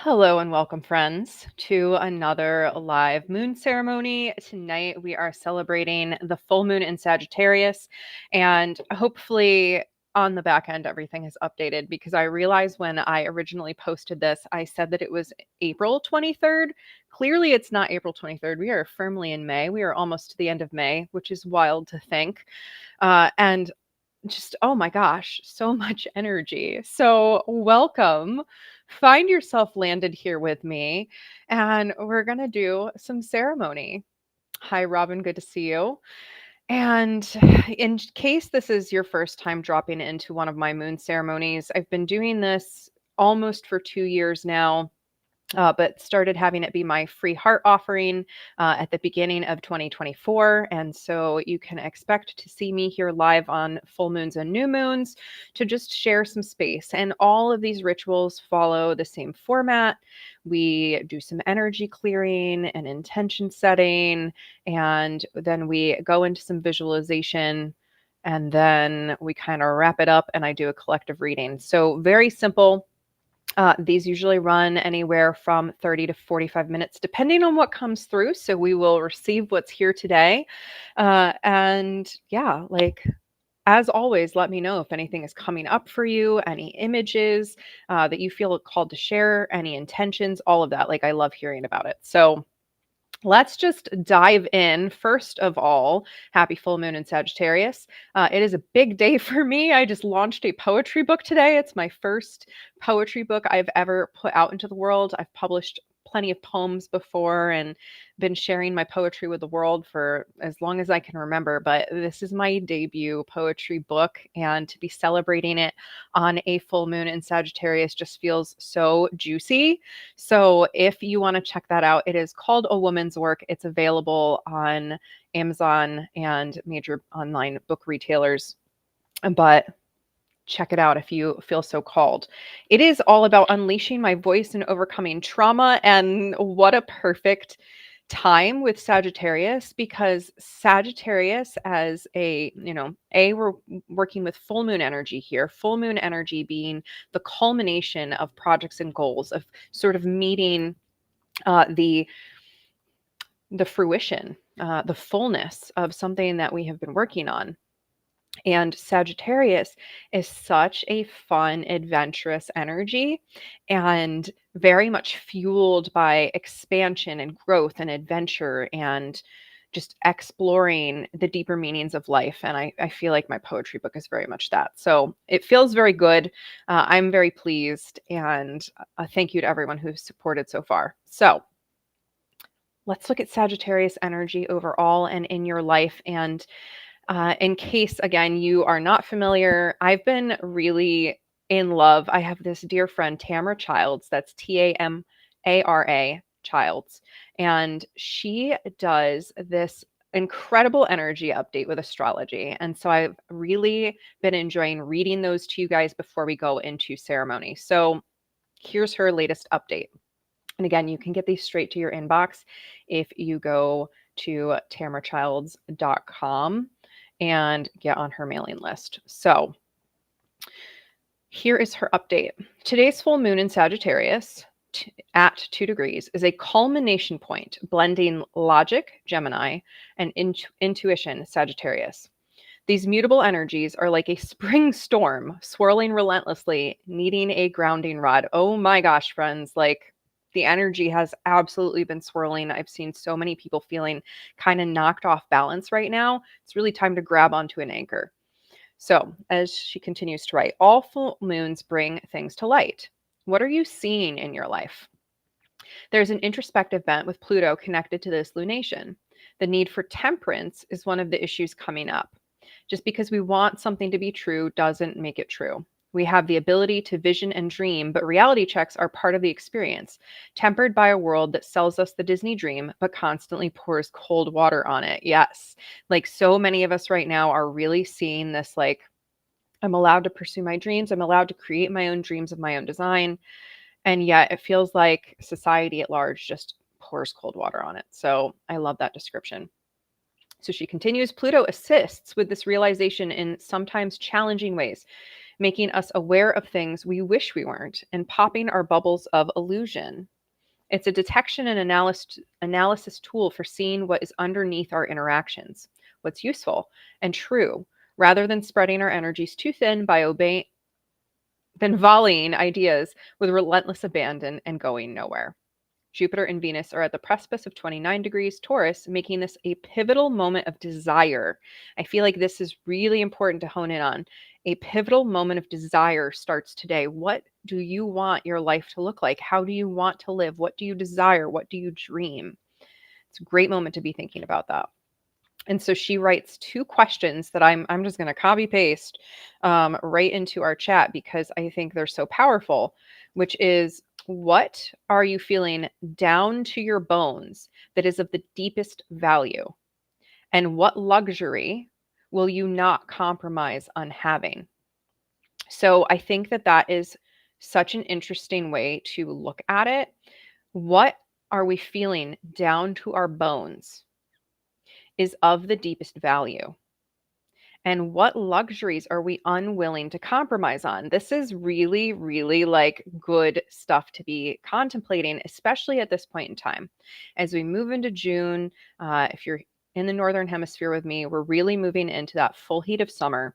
Hello and welcome, friends, to another live moon ceremony. Tonight, we are celebrating the full moon in Sagittarius, and hopefully, on the back end, everything is updated because I realized when I originally posted this, I said that it was April 23rd. Clearly, it's not April 23rd. We are firmly in May. We are almost to the end of May, which is wild to think. And just, oh my gosh, so much energy. So, welcome. Find yourself landed here with me, and we're going to do some ceremony. Hi, Robin. Good to see you. And in case this is your first time dropping into one of my moon ceremonies, I've been doing this almost for 2 years now, but started having it be my free heart offering at the beginning of 2024. And so you can expect to see me here live on full moons and new moons to just share some space. And all of these rituals follow the same format. We do some energy clearing and intention setting, and then we go into some visualization. And then we kind of wrap it up, and I do a collective reading. So, very simple. These usually run anywhere from 30 to 45 minutes, depending on what comes through. So we will receive what's here today. And yeah, like as always, let me know if anything is coming up for you, any images that you feel called to share, any intentions, all of that. Like I love hearing about it. So let's just dive in. First of all, happy full moon in Sagittarius. It is a big day for me. I just launched a poetry book today. It's my first poetry book I've ever put out into the world. I've published plenty of poems before and been sharing my poetry with the world for as long as I can remember, but this is my debut poetry book, and to be celebrating it on a full moon in Sagittarius just feels so juicy. So if you want to check that out, it is called A Woman's Work. It's available on Amazon and major online book retailers. But check it out if you feel so called. It is all about unleashing my voice and overcoming trauma. And what a perfect time with Sagittarius, because Sagittarius, as we're working with full moon energy here, full moon energy being the culmination of projects and goals, of sort of meeting the fruition, the fullness of something that we have been working on. And Sagittarius is such a fun, adventurous energy and very much fueled by expansion and growth and adventure and just exploring the deeper meanings of life. And I feel like my poetry book is very much that. So it feels very good. I'm very pleased. And thank you to everyone who's supported so far. So let's look at Sagittarius energy overall and in your life. And in case, again, you are not familiar, I've been really in love. I have this dear friend, Tamara Childs, that's Tamara Childs, and she does this incredible energy update with astrology. And so I've really been enjoying reading those to you guys before we go into ceremony. So here's her latest update. And again, you can get these straight to your inbox if you go to tamarachilds.com and get on her mailing list. So here is her update. Today's full moon in Sagittarius at 2 degrees is a culmination point blending logic, Gemini, and intuition, Sagittarius. These mutable energies are like a spring storm swirling relentlessly, needing a grounding rod. Oh my gosh, friends, like the energy has absolutely been swirling. I've seen so many people feeling kind of knocked off balance right now. It's really time to grab onto an anchor. So, as she continues to write, all full moons bring things to light. What are you seeing in your life? There's an introspective bent with Pluto connected to this lunation. The need for temperance is one of the issues coming up. Just because we want something to be true doesn't make it true. We have the ability to vision and dream, but reality checks are part of the experience, tempered by a world that sells us the Disney dream, but constantly pours cold water on it. Yes. Like so many of us right now are really seeing this, like, I'm allowed to pursue my dreams. I'm allowed to create my own dreams of my own design. And yet it feels like society at large just pours cold water on it. So I love that description. So she continues, Pluto assists with this realization in sometimes challenging ways. making us aware of things we wish we weren't, and popping our bubbles of illusion. It's a detection and analysis tool for seeing what is underneath our interactions, what's useful and true, rather than spreading our energies too thin by volleying ideas with relentless abandon and going nowhere. Jupiter and Venus are at the precipice of 29 degrees Taurus, making this a pivotal moment of desire. I feel like this is really important to hone in on. A pivotal moment of desire starts today. What do you want your life to look like? How do you want to live? What do you desire? What do you dream? It's a great moment to be thinking about that. And so she writes two questions that I'm just going to copy paste right into our chat because I think they're so powerful, which is, what are you feeling down to your bones that is of the deepest value? And what luxury will you not compromise on having? So I think that that is such an interesting way to look at it. What are we feeling down to our bones is of the deepest value? And what luxuries are we unwilling to compromise on? This is really, really like good stuff to be contemplating, especially at this point in time. As we move into June, if you're in the Northern Hemisphere with me, we're really moving into that full heat of summer.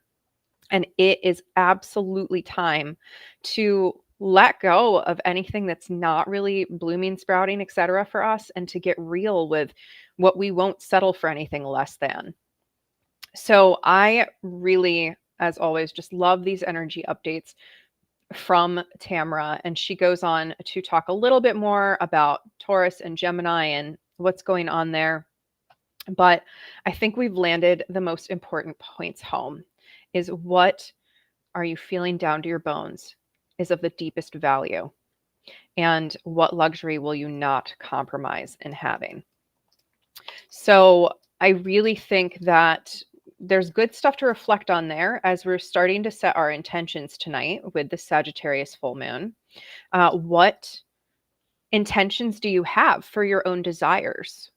And it is absolutely time to let go of anything that's not really blooming, sprouting, etc. for us, and to get real with what we won't settle for anything less than. So I really, as always, just love these energy updates from Tamra. And she goes on to talk a little bit more about Taurus and Gemini and what's going on there. But I think we've landed the most important points home is, what are you feeling down to your bones is of the deepest value? And what luxury will you not compromise in having? So I really think that there's good stuff to reflect on there as we're starting to set our intentions tonight with the Sagittarius full moon. What intentions do you have for your own desires?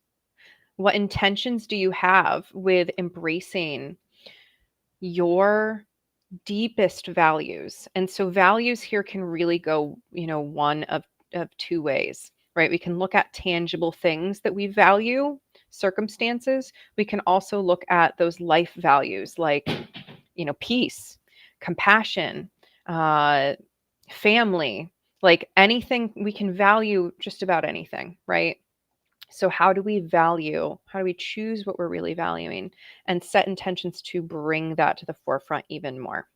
What intentions do you have with embracing your deepest values? And so values here can really go, one of two ways, right? We can look at tangible things that we value, circumstances. We can also look at those life values like, peace, compassion, family, like anything. We can value just about anything, right? So how do we choose what we're really valuing and set intentions to bring that to the forefront even more?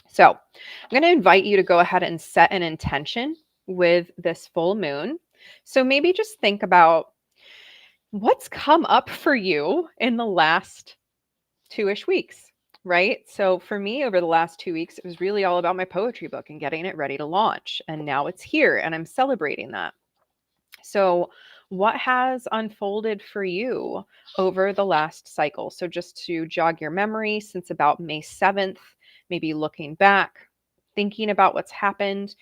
So I'm going to invite you to go ahead and set an intention with this full moon. So maybe just think about what's come up for you in the last 2-ish weeks, right? So for me, over the last 2 weeks, it was really all about my poetry book and getting it ready to launch. And now it's here and I'm celebrating that. So what has unfolded for you over the last cycle? So just to jog your memory, since about May 7th, maybe looking back, thinking about what's happened,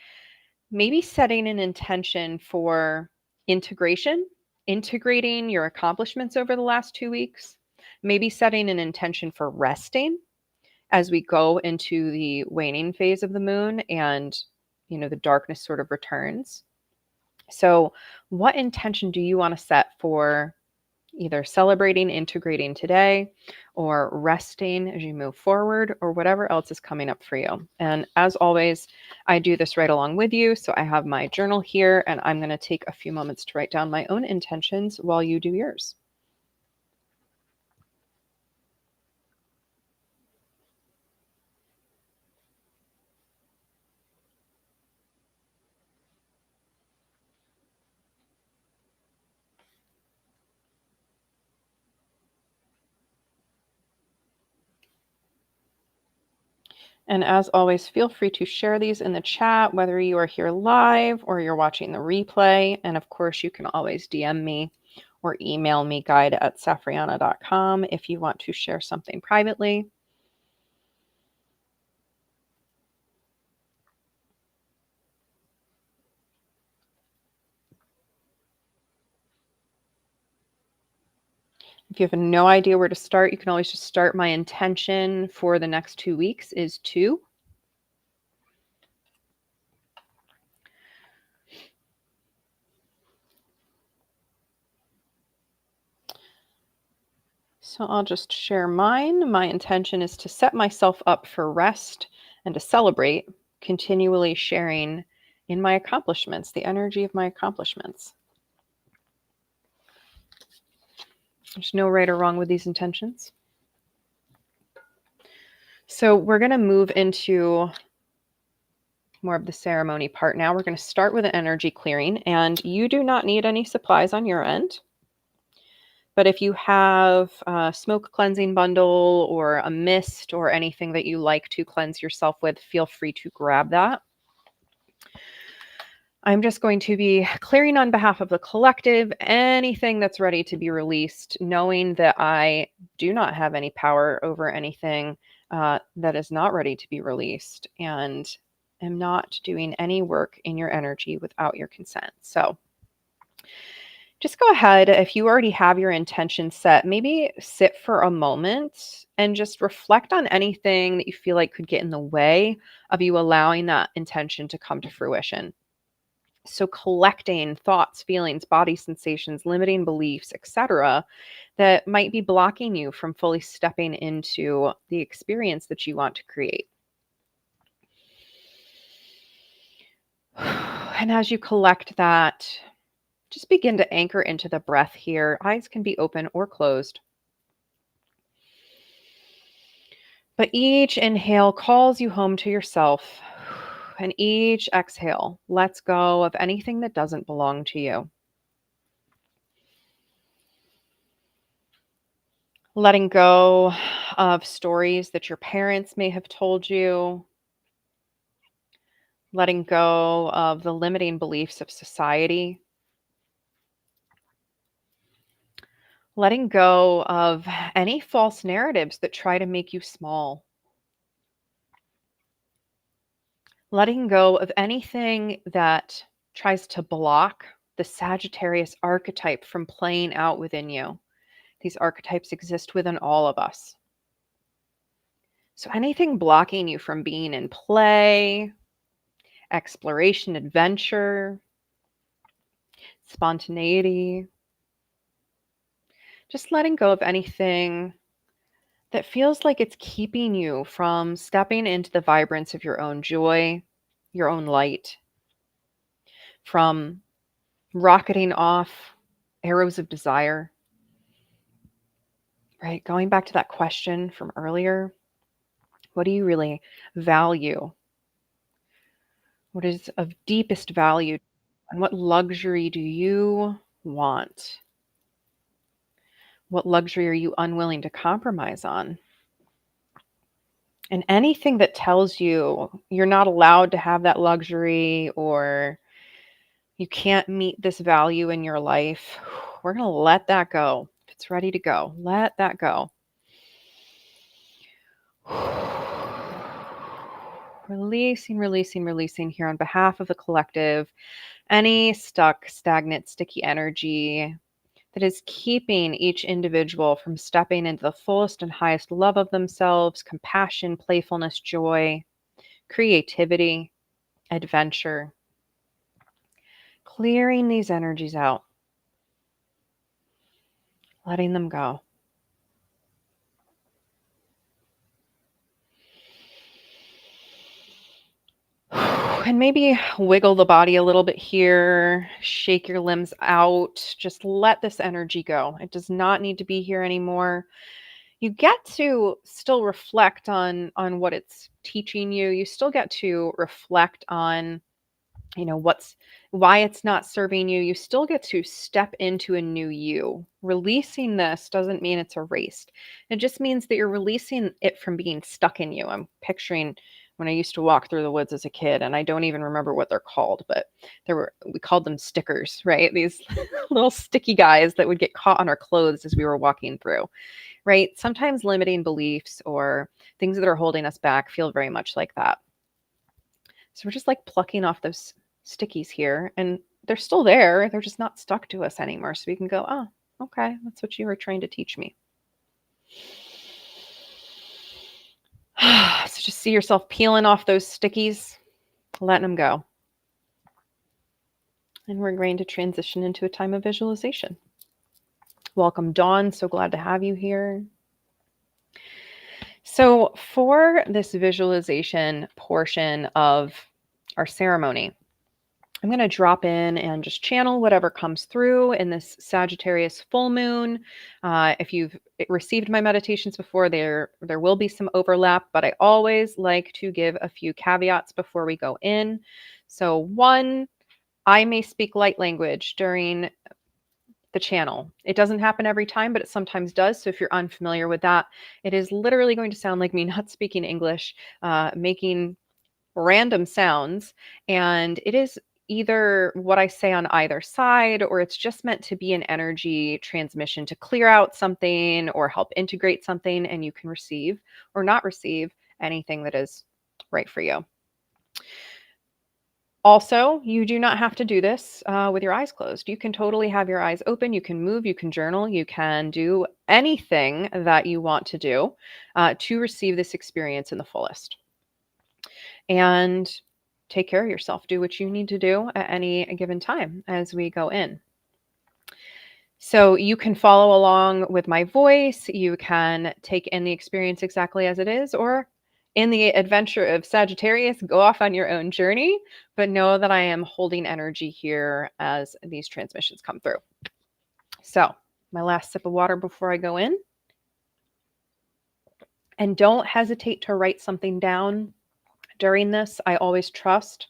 maybe setting an intention for integrating your accomplishments over the last 2 weeks, maybe setting an intention for resting as we go into the waning phase of the moon and, the darkness sort of returns. So what intention do you want to set for either celebrating, integrating today, or resting as you move forward, or whatever else is coming up for you? And as always, I do this right along with you. So I have my journal here, and I'm going to take a few moments to write down my own intentions while you do yours. And as always, feel free to share these in the chat, whether you are here live or you're watching the replay. And of course, you can always DM me or email me, guide@safrianna.com, if you want to share something privately. If you have no idea where to start, you can always just start. My intention for the next 2 weeks is to So I'll just share mine. My intention is to set myself up for rest and to celebrate, continually sharing in my accomplishments, the energy of my accomplishments. There's no right or wrong with these intentions. So we're going to move into more of the ceremony part now. We're going to start with an energy clearing, and you do not need any supplies on your end. But if you have a smoke cleansing bundle or a mist or anything that you like to cleanse yourself with, feel free to grab that. I'm just going to be clearing on behalf of the collective anything that's ready to be released, knowing that I do not have any power over anything that is not ready to be released, and am not doing any work in your energy without your consent. So just go ahead. If you already have your intention set, maybe sit for a moment and just reflect on anything that you feel like could get in the way of you allowing that intention to come to fruition. So collecting thoughts, feelings, body sensations, limiting beliefs, etc., that might be blocking you from fully stepping into the experience that you want to create. And as you collect that, just begin to anchor into the breath here. Eyes can be open or closed. But each inhale calls you home to yourself, and each exhale lets go of anything that doesn't belong to you. Letting go of stories that your parents may have told you. Letting go of the limiting beliefs of society. Letting go of any false narratives that try to make you small. Letting go of anything that tries to block the Sagittarius archetype from playing out within you. These archetypes exist within all of us. So anything blocking you from being in play, exploration, adventure, spontaneity, just letting go of anything that feels like it's keeping you from stepping into the vibrance of your own joy, your own light, from rocketing off arrows of desire, right? Going back to that question from earlier, what do you really value? What is of deepest value? And what luxury do you want? What luxury are you unwilling to compromise on? And anything that tells you you're not allowed to have that luxury or you can't meet this value in your life, we're going to let that go. If it's ready to go, let that go. Releasing, releasing, releasing here on behalf of the collective. Any stuck, stagnant, sticky energy that is keeping each individual from stepping into the fullest and highest love of themselves, compassion, playfulness, joy, creativity, adventure. Clearing these energies out, letting them go. And maybe wiggle the body a little bit here, shake your limbs out, just let this energy go. It does not need to be here anymore. You get to still reflect on what it's teaching you. You still get to reflect on why it's not serving you. You still get to step into a new you. Releasing this doesn't mean it's erased. It just means that you're releasing it from being stuck in you. I'm picturing when I used to walk through the woods as a kid, and I don't even remember what they're called, but we called them stickers, right? These little sticky guys that would get caught on our clothes as we were walking through, right? Sometimes limiting beliefs or things that are holding us back feel very much like that. So we're just like plucking off those stickies here, and they're still there. They're just not stuck to us anymore. So we can go, oh, okay, that's what you were trying to teach me. So just see yourself peeling off those stickies, letting them go. And we're going to transition into a time of visualization. Welcome, Dawn. So glad to have you here. So, for this visualization portion of our ceremony, I'm going to drop in and just channel whatever comes through in this Sagittarius full moon. If you've received my meditations before, there will be some overlap, but I always like to give a few caveats before we go in. So, one, I may speak light language during the channel. It doesn't happen every time, but it sometimes does. So if you're unfamiliar with that, it is literally going to sound like me not speaking English, making random sounds. And it is either what I say on either side, or it's just meant to be an energy transmission to clear out something or help integrate something, and you can receive or not receive anything that is right for you. Also, you do not have to do this with your eyes closed. You can totally have your eyes open. You can move, you can journal, you can do anything that you want to do to receive this experience in the fullest. And take care of yourself. Do what you need to do at any given time as we go in. So you can follow along with my voice. You can take in the experience exactly as it is, or in the adventure of Sagittarius, go off on your own journey, but know that I am holding energy here as these transmissions come through. So, my last sip of water before I go in. And don't hesitate to write something down during this. I always trust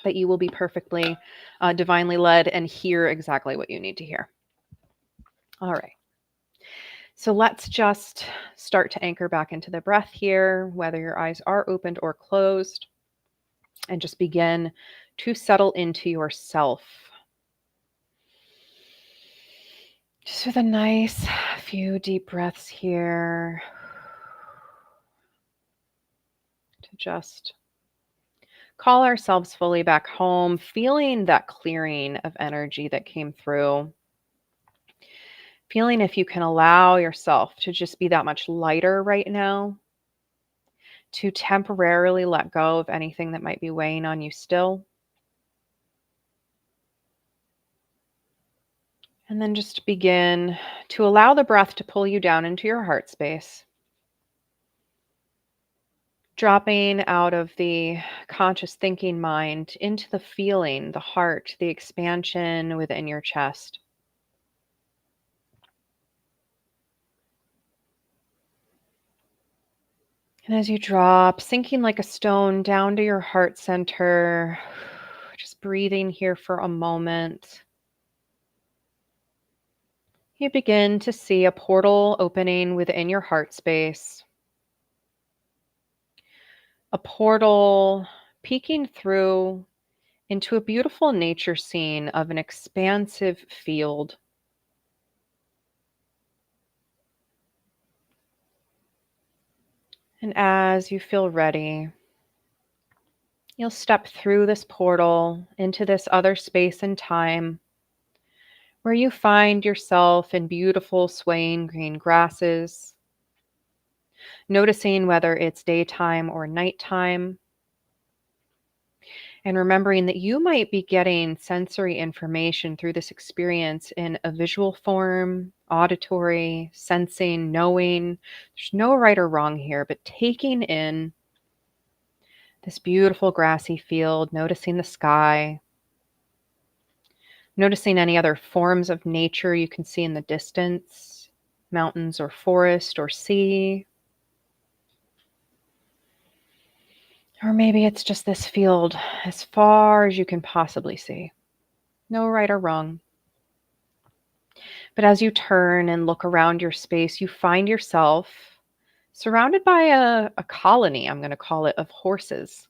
that you will be perfectly divinely led and hear exactly what you need to hear. All right. So let's just start to anchor back into the breath here, whether your eyes are opened or closed, and just begin to settle into yourself. Just with a nice few deep breaths here to just call ourselves fully back home, feeling that clearing of energy that came through. Feeling if you can allow yourself to just be that much lighter right now, to temporarily let go of anything that might be weighing on you still. And then just begin to allow the breath to pull you down into your heart space. Dropping out of the conscious thinking mind into the feeling, the heart, the expansion within your chest. And as you drop, sinking like a stone down to your heart center, just breathing here for a moment. You begin to see a portal opening within your heart space. A portal peeking through into a beautiful nature scene of an expansive field. And as you feel ready, you'll step through this portal into this other space and time where you find yourself in beautiful swaying green grasses, noticing whether it's daytime or nighttime, and remembering that you might be getting sensory information through this experience in a visual form, auditory, sensing, knowing. There's no right or wrong here, but taking in this beautiful grassy field, noticing the sky, noticing any other forms of nature you can see in the distance, mountains or forest or sea. Or maybe it's just this field as far as you can possibly see. No right or wrong. But as you turn and look around your space, you find yourself surrounded by a colony, I'm going to call it, of horses.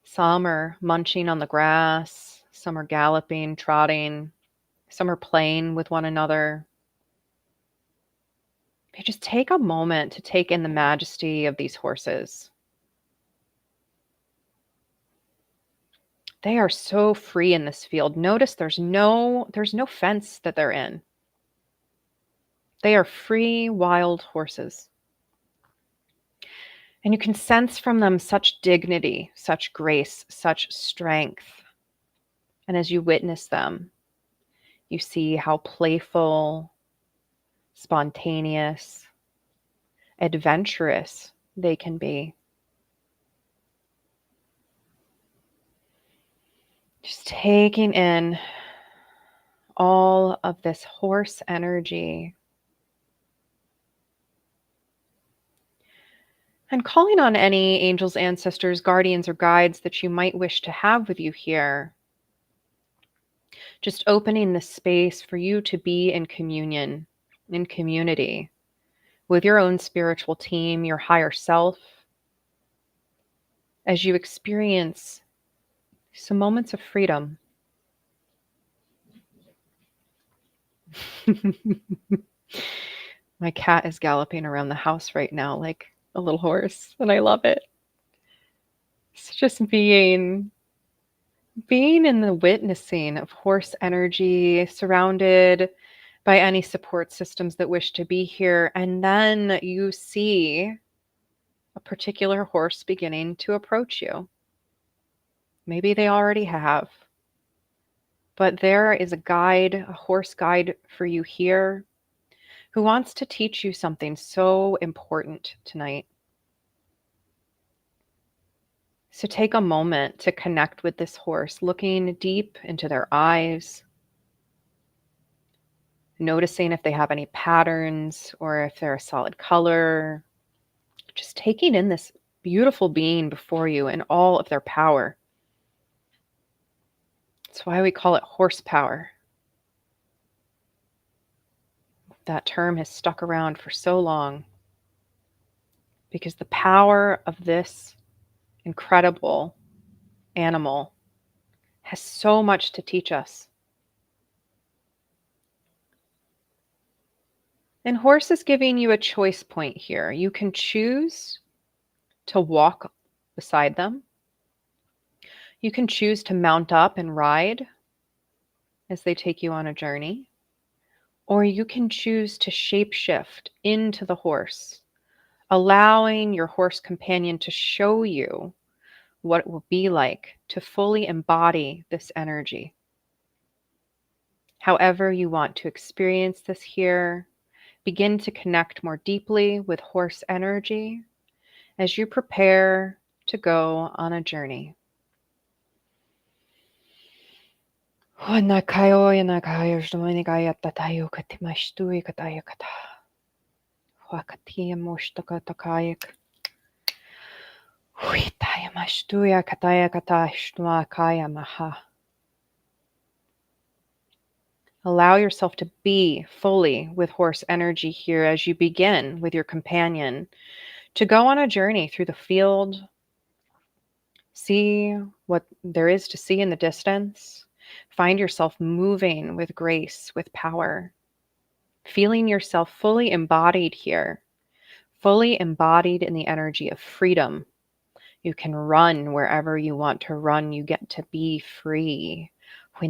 Some are munching on the grass, some are galloping, trotting, some are playing with one another. You just take a moment to take in the majesty of these horses. They are so free in this field. Notice there's no fence that they're in. They are free, wild horses. And you can sense from them such dignity, such grace, such strength. And as you witness them, You see how playful, spontaneous, adventurous they can be. Just taking in all of this horse energy and calling on any angels, ancestors, guardians, or guides that you might wish to have with you here. Just opening the space for you to be in communion, in community with your own spiritual team, your higher self, as you experience some moments of freedom. My cat is galloping around the house right now like a little horse, and I love it. It's just being in the witnessing of horse energy, surrounded by any support systems that wish to be here. And then you see a particular horse beginning to approach you. Maybe they already have, but there is a guide, a horse guide for you here who wants to teach you something so important tonight. So take a moment to connect with this horse, looking deep into their eyes, noticing if they have any patterns or if they're a solid color, just taking in this beautiful being before you in all of their power. That's why we call it horsepower. That term has stuck around for so long because the power of this incredible animal has so much to teach us. And horse is giving you a choice point here. You can choose to walk beside them. You can choose to mount up and ride as they take you on a journey. Or you can choose to shapeshift into the horse, allowing your horse companion to show you what it will be like to fully embody this energy. However you want to experience this here, begin to connect more deeply with horse energy as you prepare to go on a journey. Allow yourself to be fully with horse energy here as you begin with your companion to go on a journey through the field. See what there is to see in the distance. Find yourself moving with grace, with power, feeling yourself fully embodied here, fully embodied in the energy of freedom. You can run wherever you want to run. You get to be free. You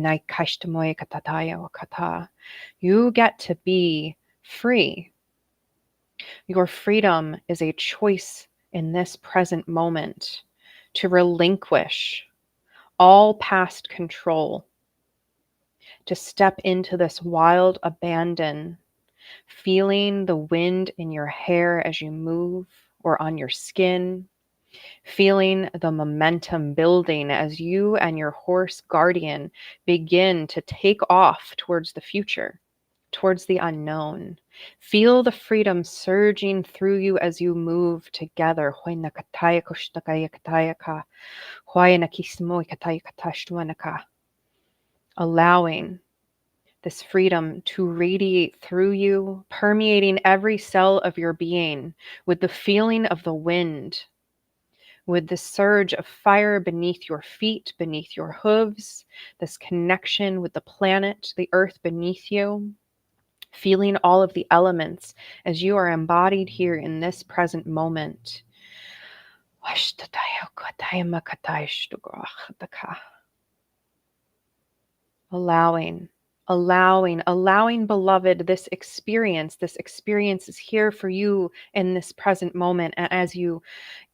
get to be free. Your freedom is a choice in this present moment to relinquish all past control, to step into this wild abandon, feeling the wind in your hair as you move or on your skin, feeling the momentum building as you and your horse guardian begin to take off towards the future, towards the unknown. Feel the freedom surging through you as you move together. Allowing this freedom to radiate through you, permeating every cell of your being with the feeling of the wind, with the surge of fire beneath your feet, beneath your hooves, this connection with the planet, the earth beneath you, feeling all of the elements as you are embodied here in this present moment. Allowing allowing, beloved, this experience. This experience is here for you in this present moment. And as you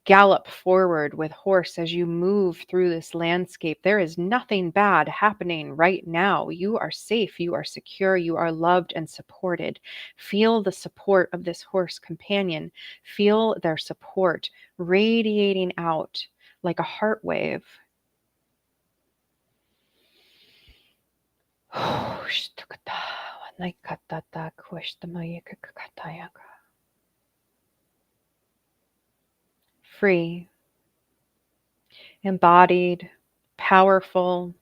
gallop forward with horse, as you move through this landscape, there is nothing bad happening right now. You are safe, you are secure, you are loved and supported. Feel the support of this horse companion. Feel their support radiating out like a heart wave. Free, embodied, powerful.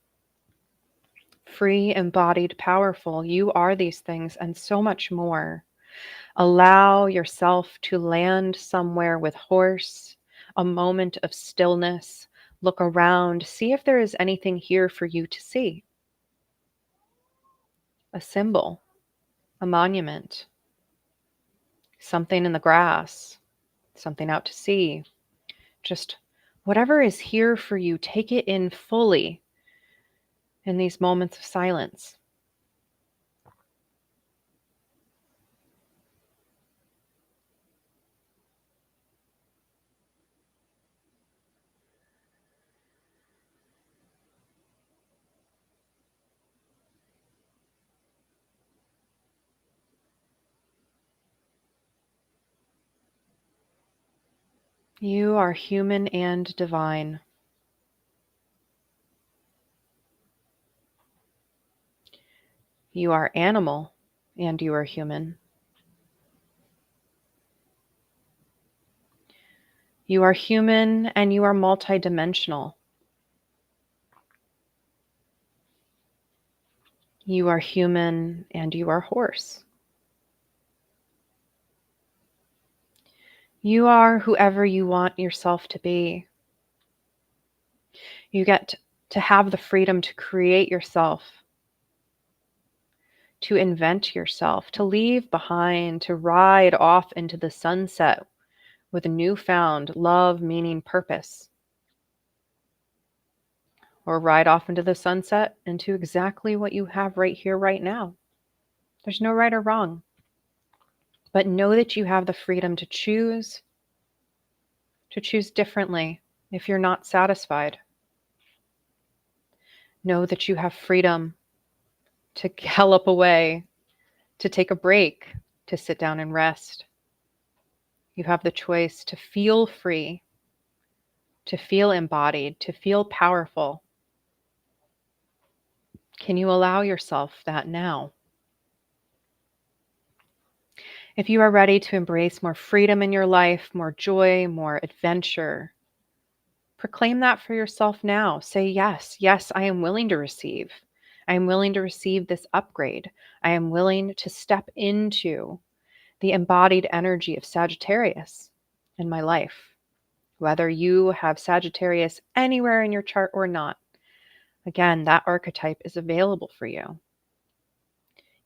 Free, embodied, powerful. You are these things and so much more. Allow yourself to land somewhere with horse, a moment of stillness. Look around, see if there is anything here for you to see. A symbol, a monument, something in the grass, something out to sea. Just whatever is here for you, take it in fully in these moments of silence. You are human and divine. You are animal and you are human. You are human and you are multidimensional. You are human and you are horse. You are whoever you want yourself to be. You get to have the freedom to create yourself, to invent yourself, to leave behind, to ride off into the sunset with newfound love, meaning, purpose. Or ride off into the sunset into exactly what you have right here, right now. There's no right or wrong. But know that you have the freedom to choose differently if you're not satisfied. Know that you have freedom to gallop away, to take a break, to sit down and rest. You have the choice to feel free, to feel embodied, to feel powerful. Can you allow yourself that now? If you are ready to embrace more freedom in your life, more joy, more adventure, proclaim that for yourself now. Say, yes, yes, I am willing to receive. I am willing to receive this upgrade. I am willing to step into the embodied energy of Sagittarius in my life. Whether you have Sagittarius anywhere in your chart or not, again, that archetype is available for you.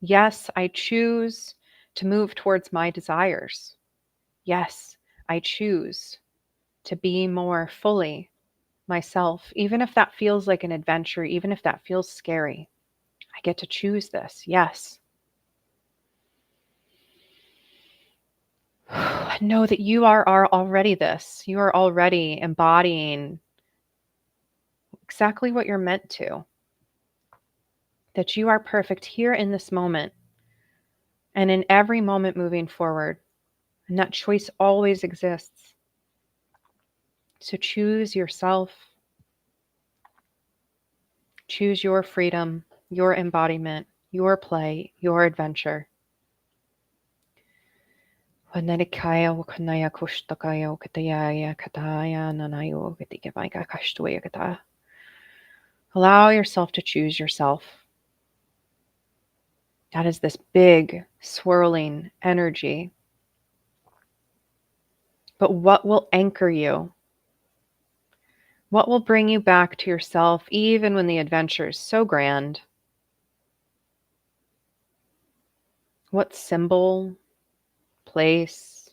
Yes, I choose to move towards my desires. Yes, I choose to be more fully myself, even if that feels like an adventure, even if that feels scary. I get to choose this. Yes. Know that you are already this. You are already embodying exactly what you're meant to. That you are perfect here in this moment and in every moment moving forward. And that choice always exists. So choose yourself. Choose your freedom, your embodiment, your play, your adventure. Allow yourself to choose yourself. That is this big, swirling energy. But what will anchor you? What will bring you back to yourself even when the adventure is so grand? What symbol, place,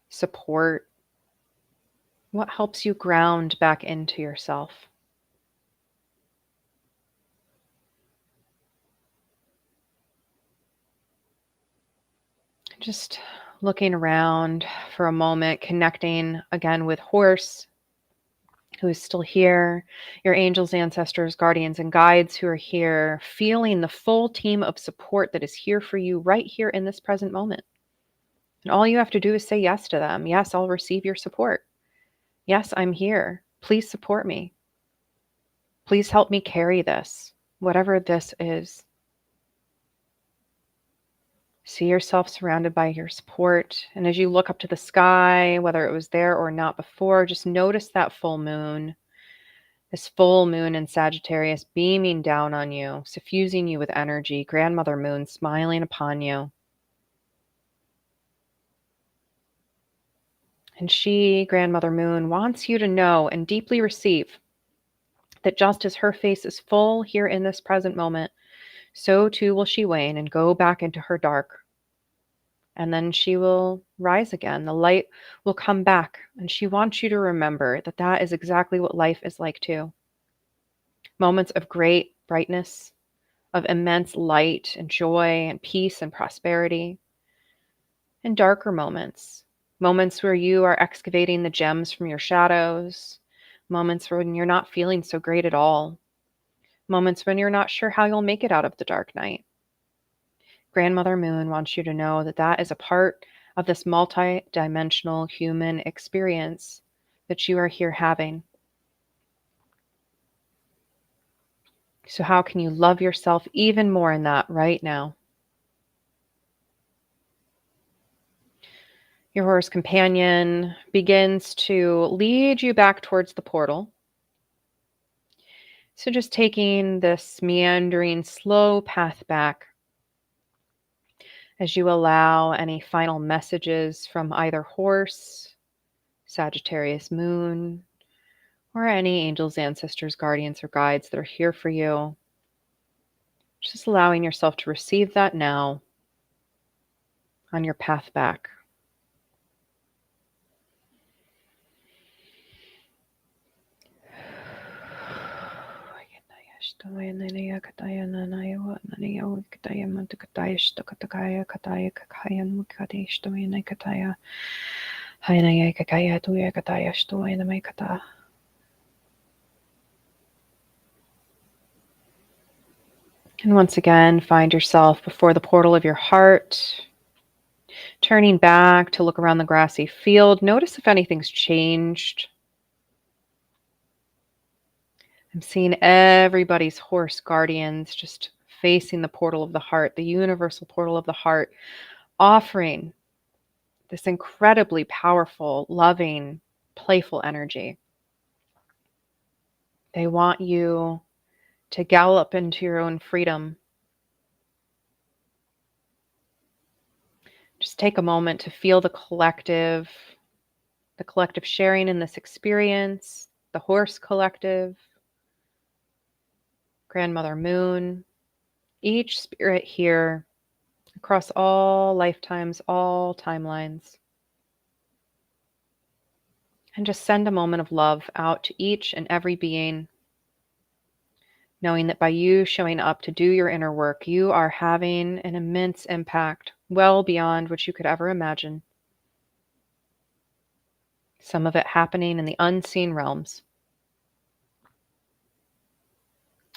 support? What helps you ground back into yourself? Just looking around for a moment, connecting again with Horse, who is still here, your angels, ancestors, guardians, and guides who are here, feeling the full team of support that is here for you right here in this present moment. And all you have to do is say yes to them. Yes, I'll receive your support. Yes, I'm here. Please support me. Please help me carry this, whatever this is. See yourself surrounded by your support. And as you look up to the sky, whether it was there or not before, just notice that full moon. This full moon in Sagittarius beaming down on you, suffusing you with energy. Grandmother Moon smiling upon you. And she, Grandmother Moon, wants you to know and deeply receive that just as her face is full here in this present moment, so too will she wane and go back into her dark. And then she will rise again. The light will come back. And she wants you to remember that that is exactly what life is like too. Moments of great brightness, of immense light and joy and peace and prosperity. And darker moments. Moments where you are excavating the gems from your shadows. Moments when you're not feeling so great at all. Moments when you're not sure how you'll make it out of the dark night. Grandmother Moon wants you to know that that is a part of this multi-dimensional human experience that you are here having. So how can you love yourself even more in that right now? Your horse companion begins to lead you back towards the portal. So just taking this meandering, slow path back as you allow any final messages from either Horse, Sagittarius Moon, or any angels, ancestors, guardians, or guides that are here for you. Just allowing yourself to receive that now on your path back. And once again, find yourself before the portal of your heart, turning back to look around the grassy field. Notice if anything's changed. I'm seeing everybody's horse guardians just facing the portal of the heart, the universal portal of the heart, offering this incredibly powerful, loving, playful energy. They want you to gallop into your own freedom. Just take a moment to feel the collective sharing in this experience, the horse collective, Grandmother Moon, each spirit here across all lifetimes, all timelines. And just send a moment of love out to each and every being, knowing that by you showing up to do your inner work, you are having an immense impact, well beyond what you could ever imagine. Some of it happening in the unseen realms.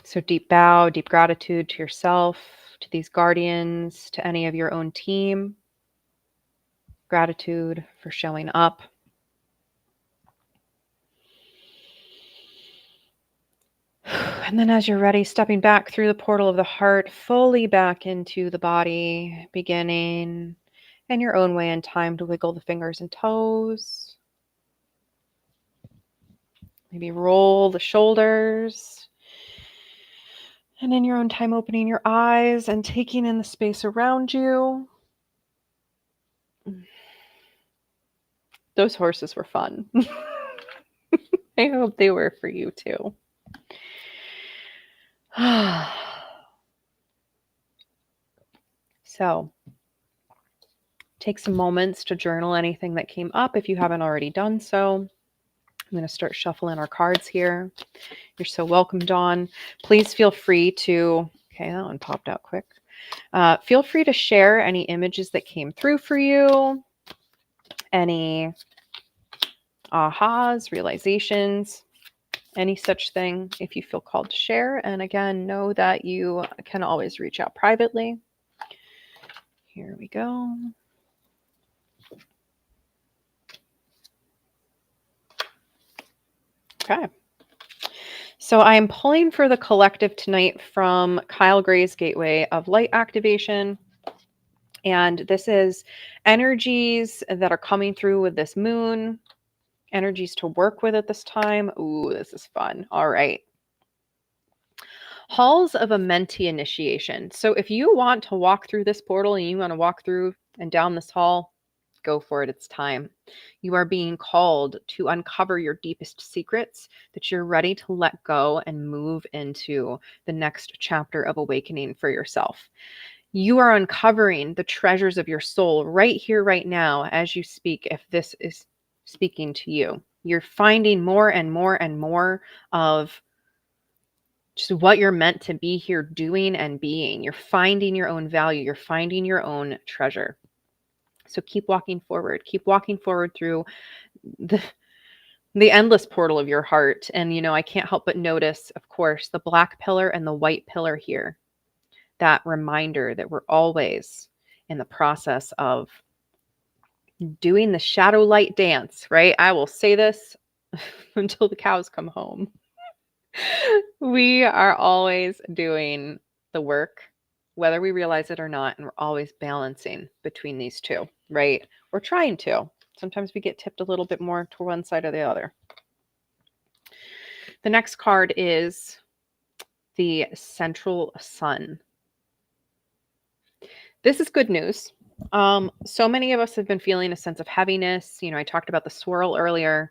So deep bow, deep gratitude to yourself, to these guardians, to any of your own team. Gratitude for showing up. And then as you're ready, stepping back through the portal of the heart, fully back into the body, beginning in your own way and time to wiggle the fingers and toes. Maybe roll the shoulders. And in your own time, opening your eyes and taking in the space around you. Those horses were fun. I hope they were for you too. So, take some moments to journal anything that came up if you haven't already done so. I'm going to start shuffling our cards here. You're so welcome, Dawn. Please feel free to Okay, that one popped out quick. Feel free to share any images that came through for you, any ahas, realizations, any such thing if you feel called to share. And again, know that you can always reach out privately. Here we go. Okay. So I'm pulling for the collective tonight from Kyle Gray's Gateway of Light Activation. And this is energies that are coming through with this moon, energies to work with at this time. Ooh, this is fun. All right. Halls of a mentee initiation. So if you want to walk through this portal and you want to walk through and down this hall, go for it. It's time. You are being called to uncover your deepest secrets, that you're ready to let go and move into the next chapter of awakening for yourself. You are uncovering the treasures of your soul right here, right now, as you speak, if this is speaking to you. You're finding more and more and more of just what you're meant to be here doing and being. You're finding your own value. You're finding your own treasure. So keep walking forward. Keep walking forward through the endless portal of your heart. And, I can't help but notice, of course, the black pillar and the white pillar here. That reminder that we're always in the process of doing the shadow light dance, right? I will say this until the cows come home. We are always doing the work, whether we realize it or not, and we're always balancing between these two, right? We're trying to. Sometimes we get tipped a little bit more to one side or the other. The next card is the central sun. This is good news. So many of us have been feeling a sense of heaviness. I talked about the swirl earlier.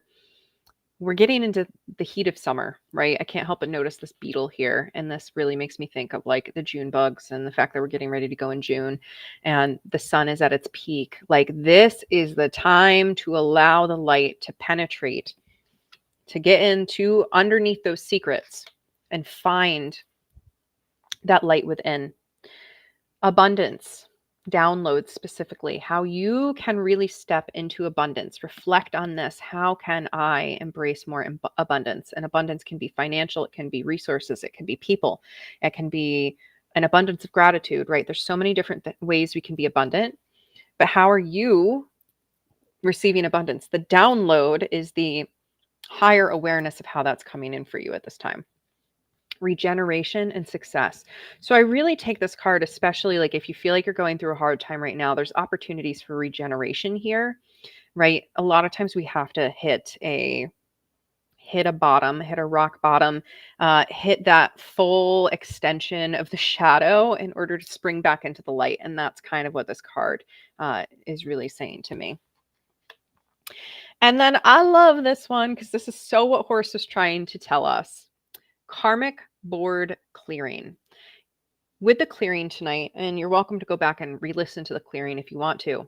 We're getting into the heat of summer, right? I can't help but notice this beetle here. And this really makes me think of like the June bugs and the fact that we're getting ready to go in June and the sun is at its peak. Like this is the time to allow the light to penetrate, to get into underneath those secrets and find that light within. Abundance. Download specifically how you can really step into abundance. Reflect on this. How can I embrace more abundance? And abundance can be financial, it can be resources, it can be people, it can be an abundance of gratitude, right? There's so many different ways we can be abundant, but how are you receiving abundance? The download is the higher awareness of how that's coming in for you at this time. Regeneration and success. So I really take this card, especially like if you feel like you're going through a hard time right now, there's opportunities for regeneration here, right? A lot of times we have to hit a bottom, hit a rock bottom, hit that full extension of the shadow in order to spring back into the light. And that's kind of what this card is really saying to me. And then I love this one because this is so what Horse was trying to tell us. Karmic board clearing. With the clearing tonight, and you're welcome to go back and re-listen to the clearing if you want to,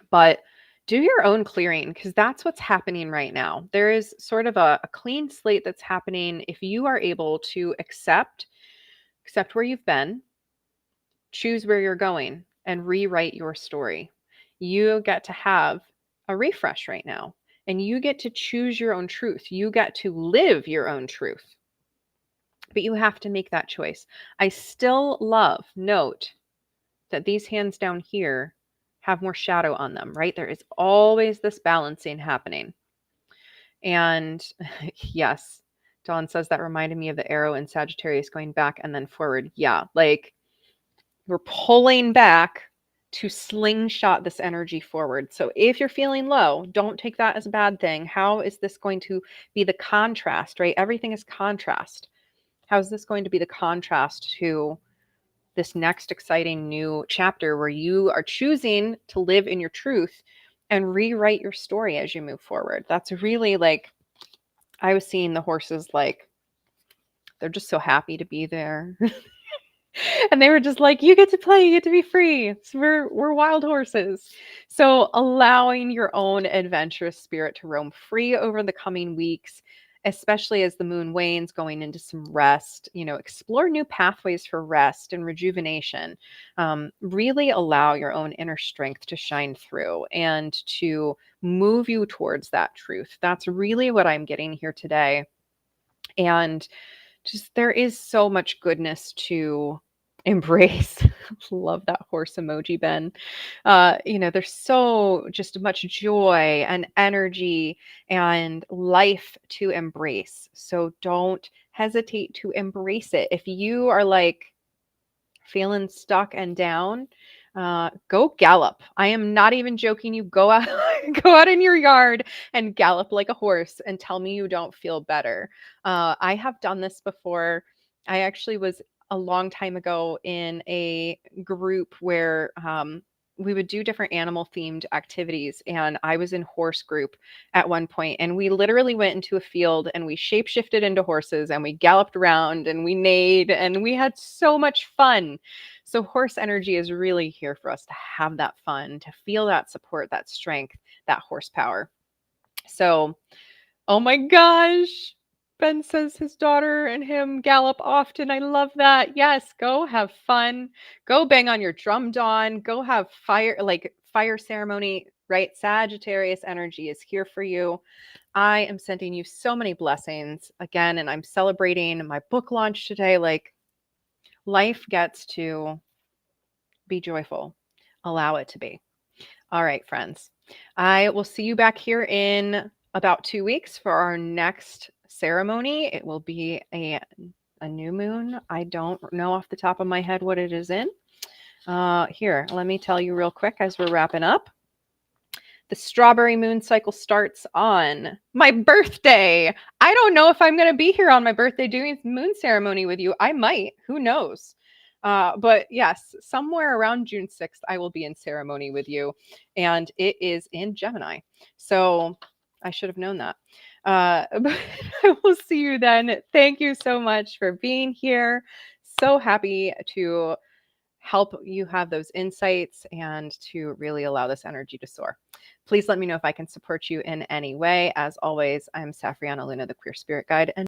but do your own clearing because that's what's happening right now. There is sort of a clean slate that's happening if you are able to accept where you've been, choose where you're going, and rewrite your story. You get to have a refresh right now, and you get to choose your own truth. You get to live your own truth. But you have to make that choice. I still note that these hands down here have more shadow on them, right? There is always this balancing happening. And yes, Dawn says that reminded me of the arrow in Sagittarius going back and then forward. Yeah, like we're pulling back to slingshot this energy forward. So if you're feeling low, don't take that as a bad thing. How is this going to be the contrast, right? Everything is contrast. How is this going to be the contrast to this next exciting new chapter where you are choosing to live in your truth and rewrite your story as you move forward? That's really like, I was seeing the horses like, they're just so happy to be there. And they were just like, you get to play, you get to be free. So we're wild horses. So allowing your own adventurous spirit to roam free over the coming weeks. especially as the moon wanes, going into some rest, explore new pathways for rest and rejuvenation. Really allow your own inner strength to shine through and to move you towards that truth. That's really what I'm getting here today. And just there is so much goodness to embrace. Love that horse emoji, Ben. There's so just much joy and energy and life to embrace. So don't hesitate to embrace it. If you are like feeling stuck and down, go gallop. I am not even joking. You go out, go out in your yard and gallop like a horse and tell me you don't feel better. I have done this before. I actually was a long time ago in a group where we would do different animal themed activities. And I was in horse group at one point, and we literally went into a field and we shapeshifted into horses and we galloped around and we neighed and we had so much fun. So horse energy is really here for us to have that fun, to feel that support, that strength, that horsepower. So, oh my gosh. Ben says his daughter and him gallop often. I love that. Yes, go have fun. Go bang on your drum, Dawn. Go have fire ceremony, right? Sagittarius energy is here for you. I am sending you so many blessings again, and I'm celebrating my book launch today. Like, life gets to be joyful. Allow it to be. All right, friends. I will see you back here in about 2 weeks for our next ceremony. It will be a new moon. I don't know off the top of my head what it is in. Here, let me tell you real quick as we're wrapping up. The strawberry moon cycle starts on my birthday. I don't know if I'm going to be here on my birthday doing moon ceremony with you. I might. Who knows? But yes, somewhere around June 6th, I will be in ceremony with you. And it is in Gemini. So I should have known that. But I will see you then. Thank you so much for being here. So happy to help you have those insights and to really allow this energy to soar. Please let me know if I can support you in any way. As always, I'm Safrianna Luna, the Queer Spirit Guide. And